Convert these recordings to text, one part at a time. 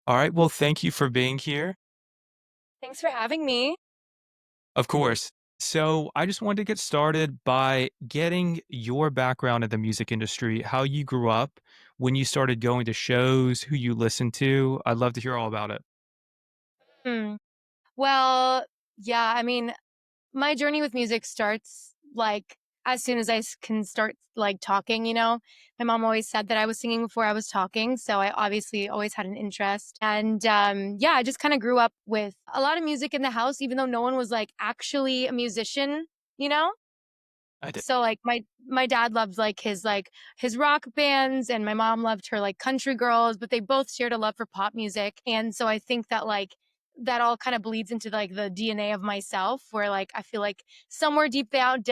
All right. Well, thank you for being here. Thanks for having me. Of course. So, I just wanted to get started by getting your background in the music industry, how you grew up, when you started going to shows, who you listened to. I'd love to hear all about it. Hmm. Well, yeah, I mean, my journey with music starts like as soon as can start like talking, you know. My mom always said that I was singing before I was talking, so I obviously always had an interest. And yeah, I just kind of grew up with a lot of music in the house even though no one was like actually a musician, you know? I did. So like my dad loved like his rock bands and my mom loved her like country girls, but they both shared a love for pop music. And so I think that like that all kind of bleeds into like the DNA of myself where like I feel like somewhere deep down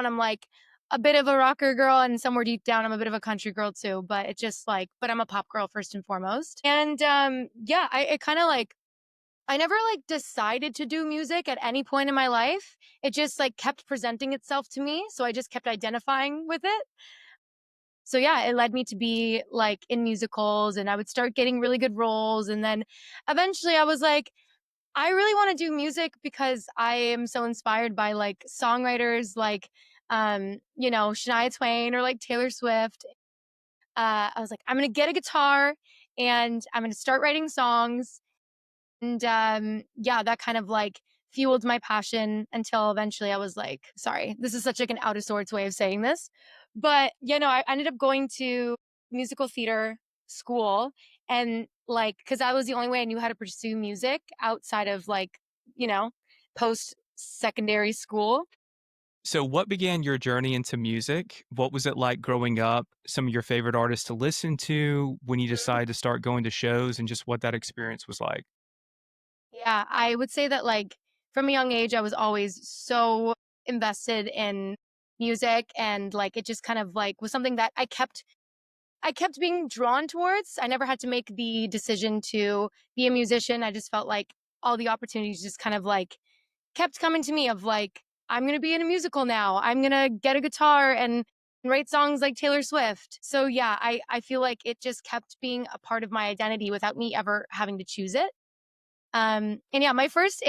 I'm like a bit of a rocker girl and somewhere deep down I'm a bit of a country girl too, but it's just like but I'm a pop girl first and foremost. And yeah, I it kind of like I never like decided to do music at any point in my life. It just like kept presenting itself to me. So I just kept identifying with it. So yeah, it led me to be like in musicals and I would start getting really good roles. And then eventually I was like, I really want to do music because I am so inspired by like songwriters like, Shania Twain or like Taylor Swift. I was like, I'm going to get a guitar and I'm going to start writing songs. And yeah, that kind of like fueled my passion until eventually I was like, sorry, this is such like an out of sorts way of saying this. But I ended up going to musical theater school and like because that was the only way I knew how to pursue music outside of like, you know, post secondary school. So, what began your journey into music? What was it like growing up? Some of your favorite artists to listen to when you decided to start going to shows and just what that experience was like? Yeah, I would say that like from a young age, I was always so invested in music and like it just kind of like was something that I kept being drawn towards. I never had to make the decision to be a musician. I just felt like all the opportunities just kind of like kept coming to me of like, I'm going to be in a musical now. I'm going to get a guitar and write songs like Taylor Swift. So yeah, I feel like it just kept being a part of my identity without me ever having to choose it. And yeah,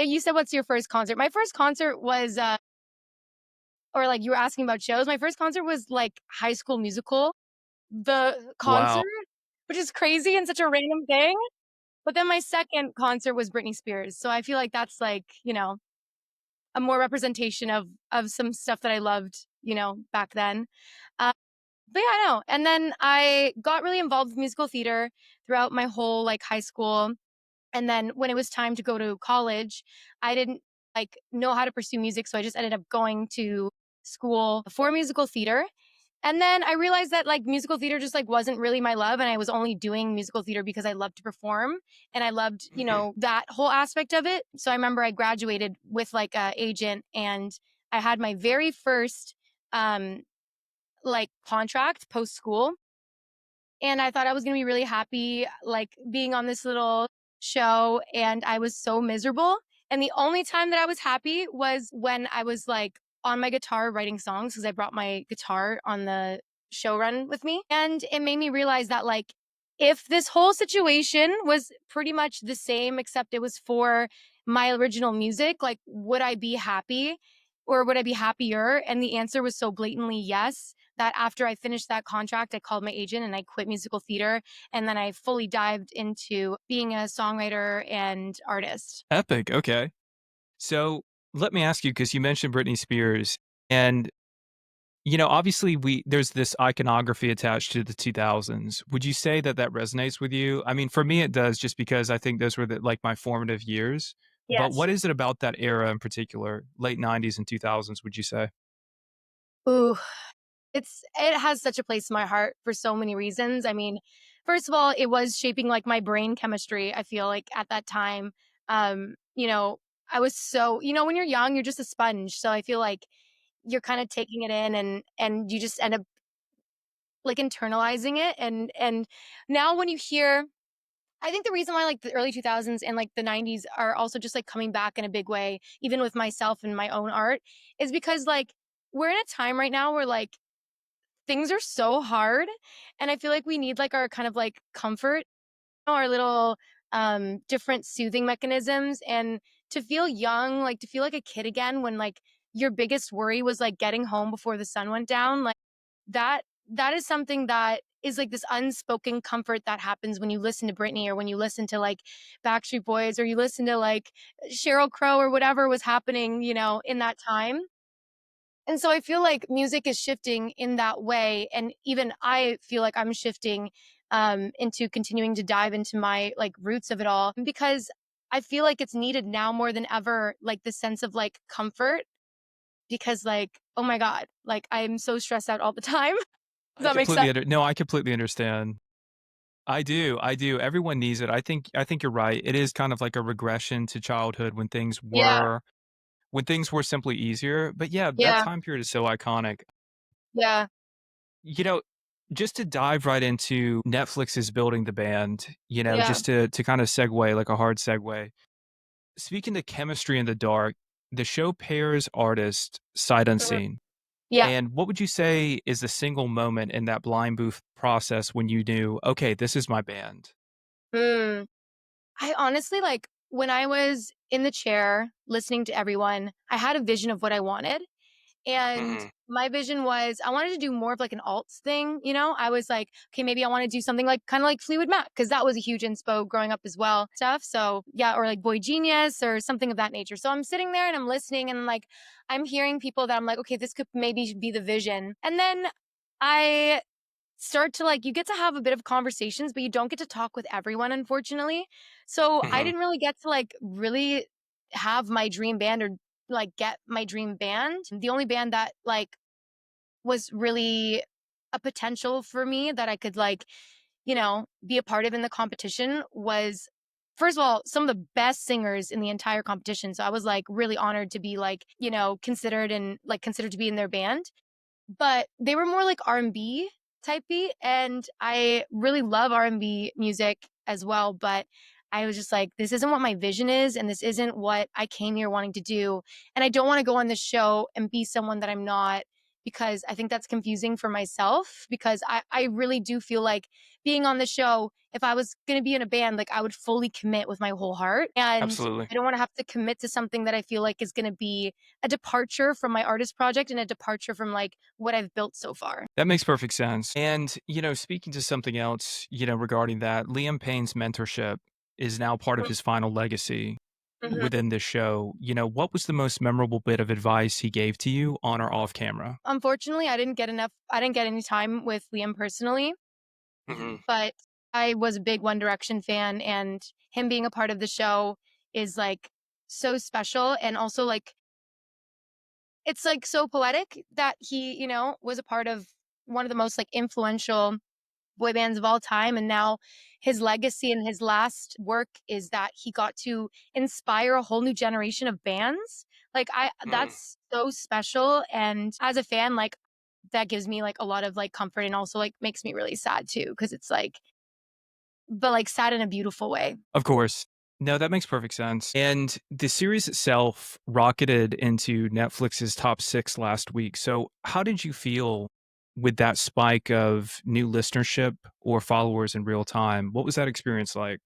you said, what's your first concert? My first concert was, or like you were asking about shows. My first concert was like High School Musical, the concert, Wow. which is crazy and such a random thing. But then my second concert was Britney Spears. So I feel like that's like, a more representation of some stuff that I loved, back then. Uh, but yeah, I know. And then I got really involved with musical theater throughout my whole like high school. And then when it was time to go to college, I didn't like know how to pursue music, so I just ended up going to school for musical theater. And then I realized that like musical theater just like wasn't really my love and I was only doing musical theater because I loved to perform and I loved, that whole aspect of it. So I remember I graduated with like a agent and I had my very first um like contract post school and I thought I was going to be really happy, like being on this little show. And I was so miserable. And the only time that I was happy was when I was like on my guitar writing songs because I brought my guitar on the show run with me. And it made me realize that, like, if this whole situation was pretty much the same, except it was for my original music, like, would I be happy or would I be happier? And the answer was so blatantly yes that after I finished that contract, I called my agent and I quit musical theater. And then I fully dived into being a songwriter and artist. Epic. Okay. So let me ask you, because you mentioned Britney Spears, and obviously there's this iconography attached to the 2000s. Would you say that that resonates with you? I mean, for me, it does, just because I think those were like my formative years. But Yes. what is it about that era in particular, late 90s and 2000s? Would you say? Ooh, it has such a place in my heart for so many reasons. I mean, first of all, it was shaping like my brain chemistry. I feel like at that time, um, you know, I was so, when you're young, you're just a sponge. So I feel like you're kind of taking it in and you just end up like internalizing it and now when you hear I think the reason why like the early 2000s and like the 90s are also just like coming back in a big way even with myself and my own art is because like we're in a time right now where like things are so hard and I feel like we need like our kind of like comfort our little different soothing mechanisms, and to feel young, like to feel like a kid again when like your biggest worry was like getting home before the sun went down, like that that is something that is like this unspoken comfort that happens when you listen to Britney, or when you listen to like Backstreet Boys, or you listen to like Sheryl Crow, or whatever was happening, in that time. And so I feel like music is shifting in that way. And even I feel like I'm shifting into continuing to dive into my like roots of it all, because I feel like it's needed now more than ever, like the sense of like comfort, because like, oh my God, like I'm so stressed out all the time. Does that make sense? I completely understand. I do. Everyone needs it. I think you're right. It is kind of like a regression to childhood Yeah. when things were simply easier. But yeah, that Yeah. time period is so iconic. Yeah. You know, just to dive right into Netflix's building the band, Yeah. just to kind of segue, like a hard segue. Speaking to chemistry in the dark, the show pairs artists sight Mhm. unseen. Yeah. And what would you say is the single moment in that blind booth process when you knew, okay, this is my band? Mm. I honestly like when I was in the chair listening to everyone, I had a vision of what I wanted. And Mhm. my vision was I wanted to do more of like an alts thing. I was like, okay, maybe I want to do something like kind of like Fleetwood Mac, because that was a huge inspo growing up as well. Stuff. So yeah, or like Boy Genius or something of that nature. So I'm sitting there and I'm listening, and like I'm hearing people that I'm like, okay, this could maybe be the vision. And then I start to like, you get to have a bit of conversations, but you don't get to talk with everyone, unfortunately. So I Mhm. didn't really get to like really have my dream band, or like get my dream band. The only band that like was really a potential for me that I could like, be a part of in the competition was, first of all, some of the best singers in the entire competition. So I was like really honored to be like, considered, and like considered to be in their band. But they were more like R&B typey, and I really love R&B music as well, but I was just like, this isn't what my vision is, and this isn't what I came here wanting to do. And I don't want to go on this show and be someone that I'm not, because I think that's confusing for myself, because I really do feel like being on the show, if I was going to be in a band, like I would fully commit with my whole heart. And Absolutely. I don't want to have to commit to something that I feel like is going to be a departure from my artist project, and a departure from like what I've built so far. That makes perfect sense. And, speaking to something else, regarding that, Liam Payne's mentorship is now part of his final legacy Mhm. within this show. What was the most memorable bit of advice he gave to you on or off camera? Unfortunately, I didn't get any time with Liam personally, Mhm. but I was a big One Direction fan, and him being a part of the show is like so special. And also like it's like so poetic that he, was a part of one of the most like influential boy bands of all time. And now his legacy and his last work is that he got to inspire a whole new generation of bands. Like Mm. that's so special. And as a fan, like that gives me like a lot of like comfort, and also like makes me really sad too, because it's like, but like sad in a beautiful way. Of course. No, that makes perfect sense. And the series itself rocketed into Netflix's top 6 last week. So, how did you feel with that spike of new listenership or followers in real time? What was that experience like?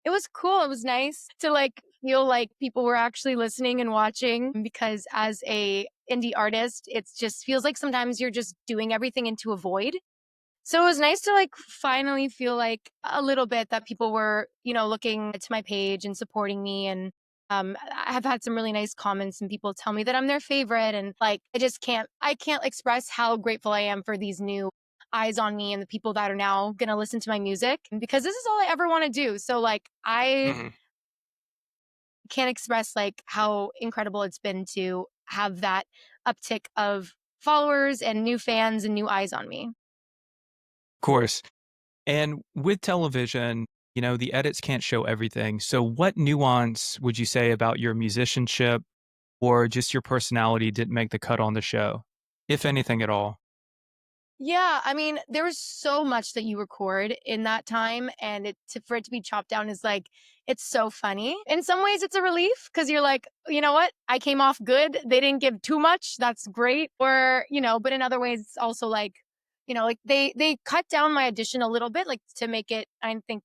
It was cool. It was nice to like feel like people were actually listening and watching, because as a indie artist, it just feels like sometimes you're just doing everything into a void. So it was nice to like finally feel like a little bit that people were, looking to my page and supporting me. And I have had some really nice comments, and people tell me that I'm their favorite. And like, I can't express how grateful I am for these new eyes on me, and the people that are now going to listen to my music, because this is all I ever want to do. So like, I Mhm. can't express like how incredible it's been to have that uptick of followers and new fans and new eyes on me. Of course. And with television, the edits can't show everything. So, what nuance would you say about your musicianship or just your personality didn't make the cut on the show, if anything at all? Yeah, I mean, there was so much that you record in that time, and for it to be chopped down is like, it's so funny. In some ways, it's a relief, because you're like, you know what, I came off good. They didn't give too much. That's great. Or but in other ways, it's also like like they cut down my audition a little bit, like to make it, I think,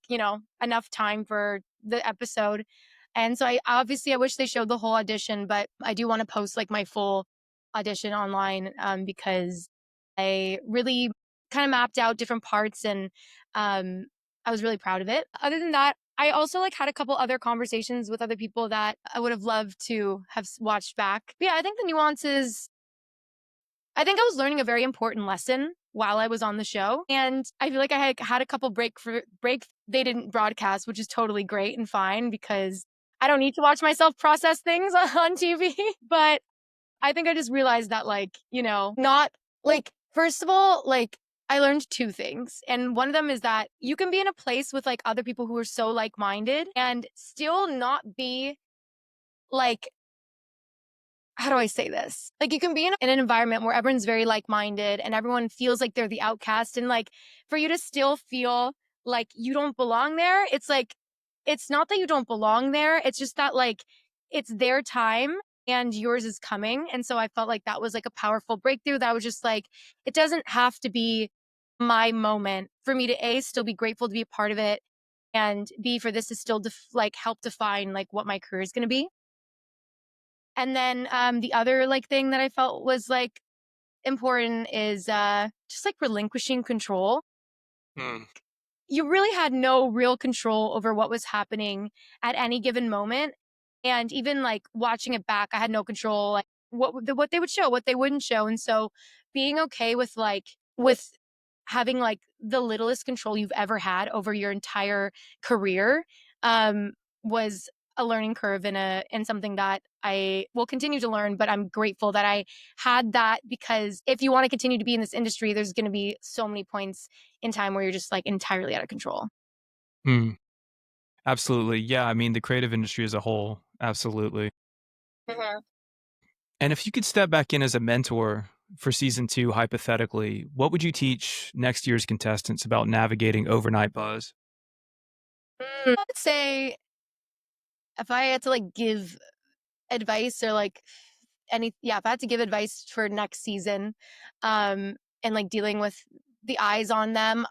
enough time for the episode. And so I wish they showed the whole audition, but I do want to post like my full audition online, because I really kind of mapped out different parts, and um, I was really proud of it. Other than that, I also like had a couple other conversations with other people that I would have loved to have watched back. But yeah, I think the nuances, I think I was learning a very important lesson while I was on the show, and I feel like I had a couple break they didn't broadcast, which is totally great and fine because I don't need to watch myself process things on TV. But I think I just realized that, like, not like, first of all, like, I learned two things. And one of them is that you can be in a place with like other people who are so like minded and still not be like, how do I say this? Like, you can be in an environment where everyone's very like-minded and everyone feels like they're the outcast, and like for you to still feel like you don't belong there, it's like it's not that you don't belong there, it's just that like it's their time and yours is coming. And so I felt like that was like a powerful breakthrough, that was just like it doesn't have to be my moment for me to A, still be grateful to be a part of it, and B, for this to still like help define like what my career is going to be. And then, the other, like, thing that I felt was, like, important is, just, like, relinquishing control. Mm. You really had no real control over what was happening at any given moment, and even, like, watching it back, I had no control, like, what they would show, what they wouldn't show. And so being okay with, like, with having, like, the littlest control you've ever had over your entire career, um, was a learning curve, and something that I will continue to learn. But I'm grateful that I had that, because if you wanna continue to be in this industry, there's gonna be so many points in time where you're just, like, entirely out of control. Mm. Absolutely. Yeah, I mean, the creative industry as a whole, absolutely. Mhm. And if you could step back in as a mentor for season 2, hypothetically, what would you teach next year's contestants about navigating overnight buzz? I would say if I had to, like, give advice, or, like, if I had to give advice for next season, and, like, dealing with the eyes on them,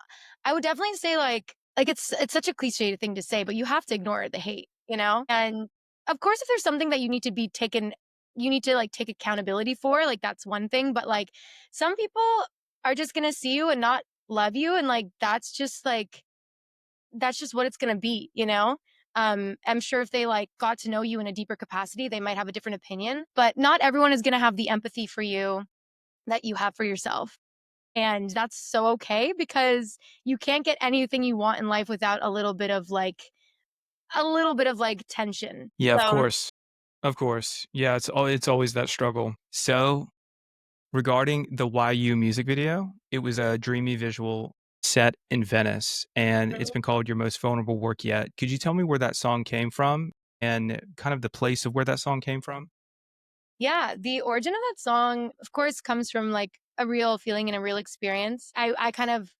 I would definitely say, like, it's such a cliche thing to say, but you have to ignore the hate, you know? And, of course, if there's something that you need to, like, take accountability for, like, that's one thing. But, like, some people are just gonna see you and not love you, and, like, that's just what it's gonna be, you know? I'm sure if they like got to know you in a deeper capacity, they might have a different opinion, but not everyone is gonna have the empathy for you that you have for yourself. And that's so okay, because you can't get anything you want in life without a little bit of like tension. Yeah, of So course. Of course. Yeah, it's always that struggle. So, regarding the YU music video, it was a dreamy visual set in Venice, and it's been called your most vulnerable work yet. Could you tell me where that song came from and kind of the place of where that song came from? yeah, the origin of that song, of course, comes from like a real feeling and a real experience. I kind of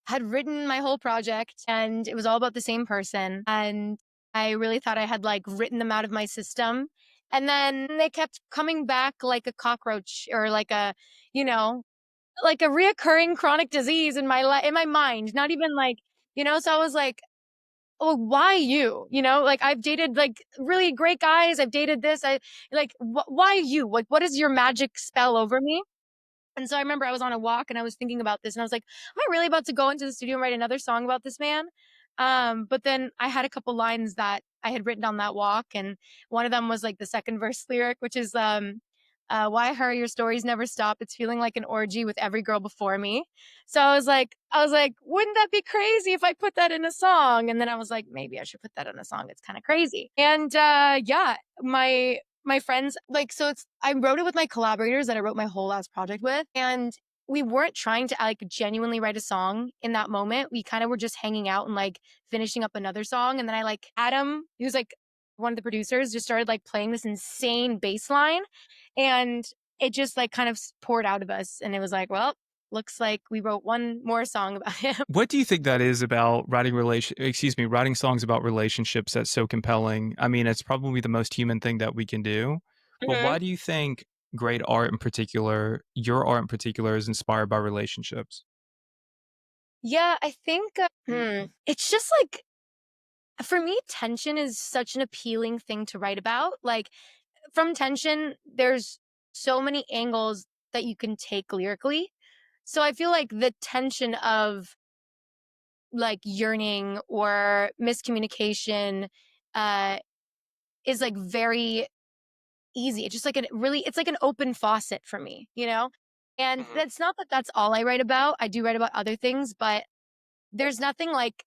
had written my whole project, and it was all about the same person. And I really thought I had like written them out of my system. And then they kept coming back like a cockroach, or like you know, like a reoccurring chronic disease in in my mind. Not even like, so I was like, oh, why you? Like, I've dated like really great guys. I've dated this. I like, why you? Like, what is your magic spell over me? And so I remember I was on a walk and I was thinking about this, and I was like, am I really about to go into the studio and write another song about this man? But then I had a couple lines that I had written on that walk, and one of them was like the second verse lyric, which is why hurry, your stories never stop. It's feeling like an orgy with every girl before me. So I was like, wouldn't that be crazy if I put that in a song? And then I was like, maybe I should put that in a song. It's kind of crazy. And yeah, my friends, like, so it's I wrote it with my collaborators that I wrote my whole last project with, and we weren't trying to like genuinely write a song in that moment. We kind of were just hanging out and like finishing up another song. And then I like Adam, who's like one of the producers, just started like playing this insane bass line, and it just like kind of poured out of us. And it was like, well, looks like we wrote one more song about him. What do you think that is about writing songs about relationships that's so compelling? I mean, it's probably the most human thing that we can do. But Mhm. why do you think great art in particular, your art in particular, is inspired by relationships? Yeah, I think, it's just like for me, tension is such an appealing thing to write about. Like, from tension, there's so many angles that you can take lyrically. So I feel like the tension of like yearning or miscommunication uh is like very easy. It's just like it's like an open faucet for me, you know? And Mhm. that's not that that's all I write about. I do write about other things, but there's nothing like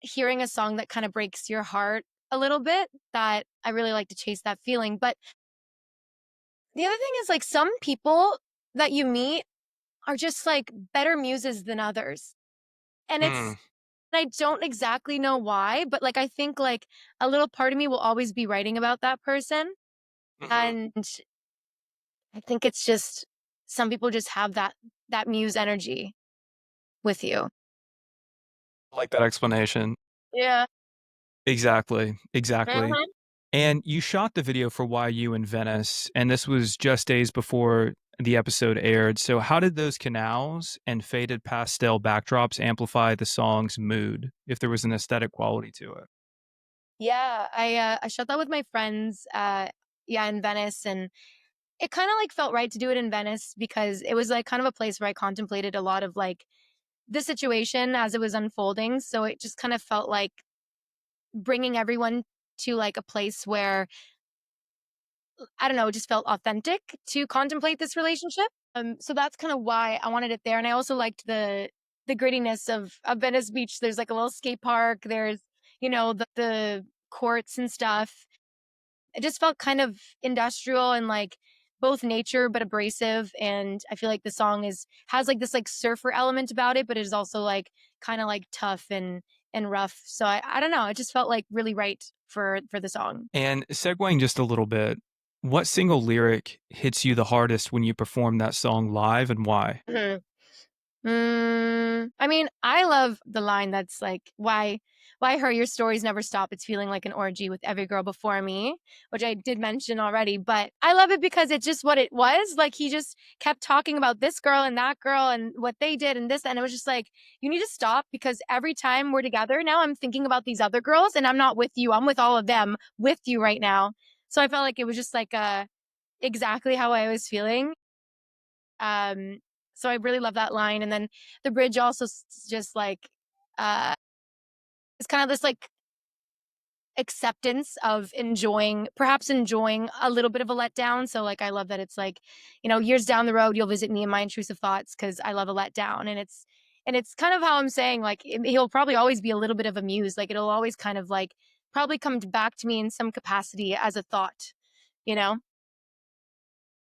hearing a song that kind of breaks your heart a little bit that I really like to chase that feeling. But the other thing is like some people that you meet are just like better muses than others. And Mm, I don't exactly know why, but like I think like a little part of me will always be writing about that person. mhm. And I think it's just some people just have that muse energy with you. I like that explanation. Yeah. Exactly, exactly. Mhm. And you shot the video for Why You in Venice, and this was just days before the episode aired. So how did those canals and faded pastel backdrops amplify the song's mood, if there was an aesthetic quality to it? Yeah, I shot that with my friends yeah, in Venice, and it kind of like felt right to do it in Venice because it was like kind of a place where I contemplated a lot of like the situation as it was unfolding. So it just kind of felt like bringing everyone to like a place where I don't know, it just felt authentic to contemplate this relationship. So that's kind of why I wanted it there. And I also liked the grittiness of Venice Beach. There's like a little skate park. There's, you know, the courts and stuff. It just felt kind of industrial and like both nature but abrasive. And I feel like the song is has like this like surfer element about it, but it is also like kind of like tough and rough. So I don't know. It just felt like really right for the song. And segueing just a little bit, what single lyric hits you the hardest when you perform that song live and why? I mean, I love the line that's like, why her, your stories never stop. It's feeling like an orgy with every girl before me, which I did mention already, but I love it because it's just what it was. Like he just kept talking about this girl and that girl and what they did and this, and it was just like, you need to stop because every time we're together now, I'm thinking about these other girls and I'm not with you. I'm with all of them with you right now. So I felt like it was just like exactly how I was feeling. Um, so I really love that line. And then the bridge also just like it's kind of this like acceptance of perhaps enjoying a little bit of a letdown. So like I love that it's like, you know, years down the road you'll visit me in my intrusive thoughts because I love a letdown. And it's kind of how I'm saying like he'll probably always be a little bit of a muse. Like it'll always kind of like probably come back to me in some capacity as a thought, you know?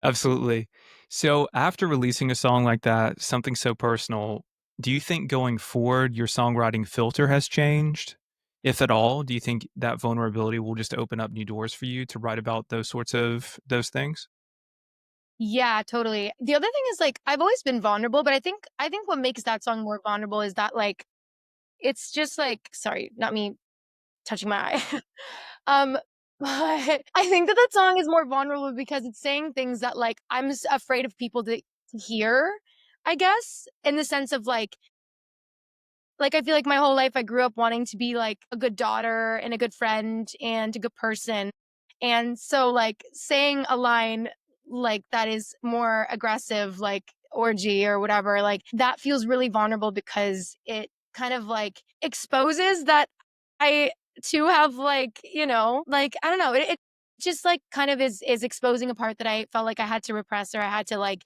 Absolutely. So after releasing a song like that, something so personal, do you think going forward your songwriting filter has changed? If at all, do you think that vulnerability will just open up new doors for you to write about those things? Yeah, totally. The other thing is like I've always been vulnerable, but I think what makes that song more vulnerable is that like it's just like sorry, not me touching my eye. But I think that that song is more vulnerable because it's saying things that like afraid of people to hear, I guess, in the sense of like I feel like my whole life I grew up wanting to be like a good daughter and a good friend and a good person. And so like saying a line like that is more aggressive, like orgy or whatever, like that feels really vulnerable because it kind of like exposes that I too have like, you know, like I don't know, it just like kind of is exposing a part that I felt like I had to repress or I had to like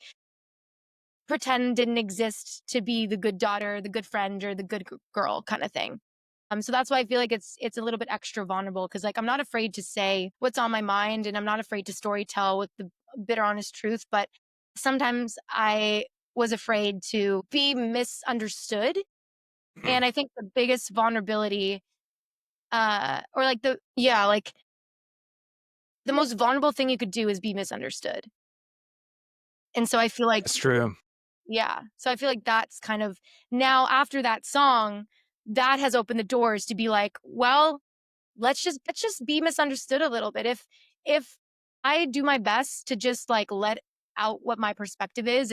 pretend didn't exist to be the good daughter, the good friend, or the good girl kind of thing. So that's why I feel like it's a little bit extra vulnerable because like I'm not afraid to say what's on my mind and I'm not afraid to story tell with the bitter honest truth, but sometimes I was afraid to be misunderstood. Mhm. And I think the biggest vulnerability, or like like the most vulnerable thing you could do is be misunderstood. And so I feel like That's true. yeah. So I feel like that's kind of now after that song, that has opened the doors to be like, well, let's just be misunderstood a little bit. If I do my best to just like let out what my perspective is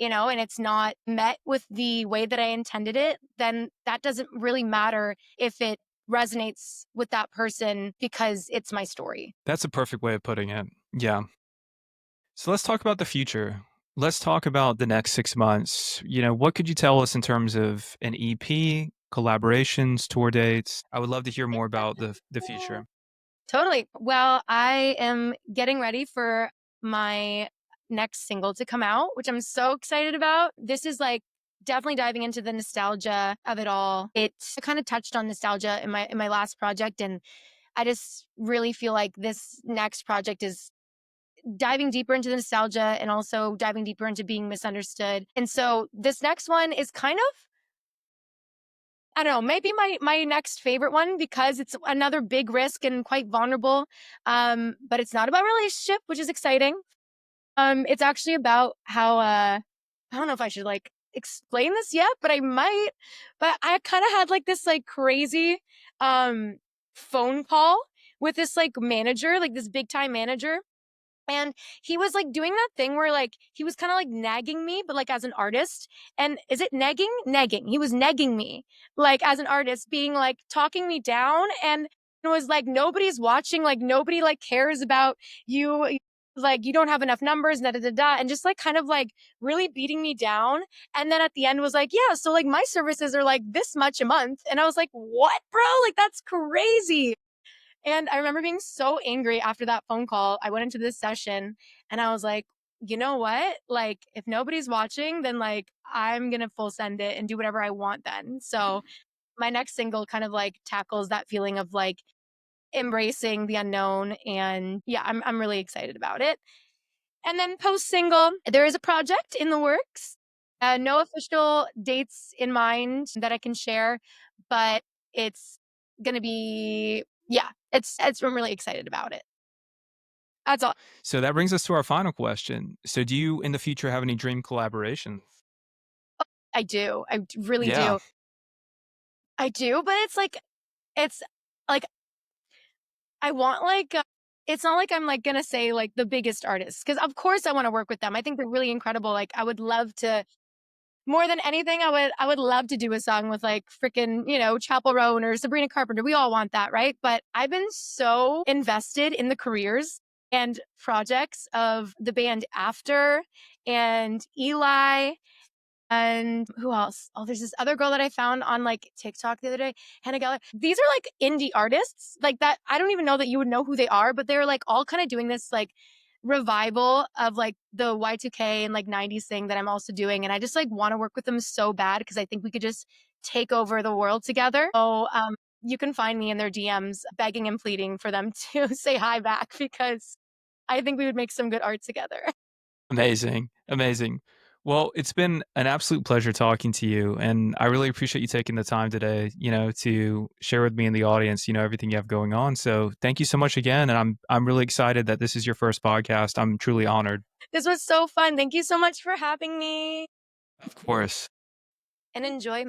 and it's not met with the way that I intended it, then that doesn't really matter if it resonates with that person because it's my story. That's a perfect way of putting it. Yeah. So let's talk about the future. Let's talk about the next 6 months. What could you tell us in terms of an EP, collaborations, tour dates? I would love to hear more about the future. Totally. Well, I am getting ready for my next single to come out, which I'm so excited about. This is like definitely diving into the nostalgia of it all. I kind of touched on nostalgia in my last project, and I just really feel like this next project is diving deeper into the nostalgia and also diving deeper into being misunderstood. And so this next one is kind of, I don't know, maybe my next favorite one because it's another big risk and quite vulnerable. But it's not about relationship, which is exciting. It's actually about how I don't know if I should like explain this yet, but I might. But I kind of had like this like crazy um phone call with this like manager, like this big time manager. And he was like doing that thing where like he was kind of like nagging me, but like as an artist. And is it negging? Negging. He was negging me, like as an artist, being like talking me down. And it was like nobody's watching, like nobody like cares about you. Like you don't have enough numbers, da da da da, and just like kind of like really beating me down. And then at the end was like, yeah, so like my services are like this much a month. And I was like, what, bro? Like that's crazy. And I remember being so angry after that phone call. I went into this session and I was like, you know what? Like, if nobody's watching, then like I'm gonna full send it and do whatever I want then. So my next single kind of like tackles that feeling of like embracing the unknown. And yeah, I'm really excited about it. And then post single, there is a project in the works. No official dates in mind that I can share, but it's gonna be, yeah, I'm really excited about it. That's all. So that brings us to our final question. So do you in the future have any dream collaborations? I do. Really Yeah. do. I do, but it's like I want like it's not like I'm like gonna say like the biggest artists because of course I want to work with them. I think they're really incredible. Like I would love to. More than anything, I would love to do a song with like freaking, Chapel Roan or Sabrina Carpenter. We all want that, right? But I've been so invested in the careers and projects of the band After and Eli and who else? Oh, there's this other girl that I found on like TikTok the other day, Hannah Geller. These are like indie artists, like that. I don't even know that you would know who they are, but they're like all kind of doing this like revival of like the Y2K and like 90s thing that I'm also doing. And I just like want to work with them so bad because I think we could just take over the world together. So you can find me in their DMs begging and pleading for them to say hi back because I think we would make some good art together. Amazing, amazing. Well, it's been an absolute pleasure talking to you, and I really appreciate you taking the time today, to share with me and the audience, everything you have going on. So, thank you so much again, and I'm really excited that this is your first podcast. I'm truly honored. This was so fun. Thank you so much for having me Of course. and enjoy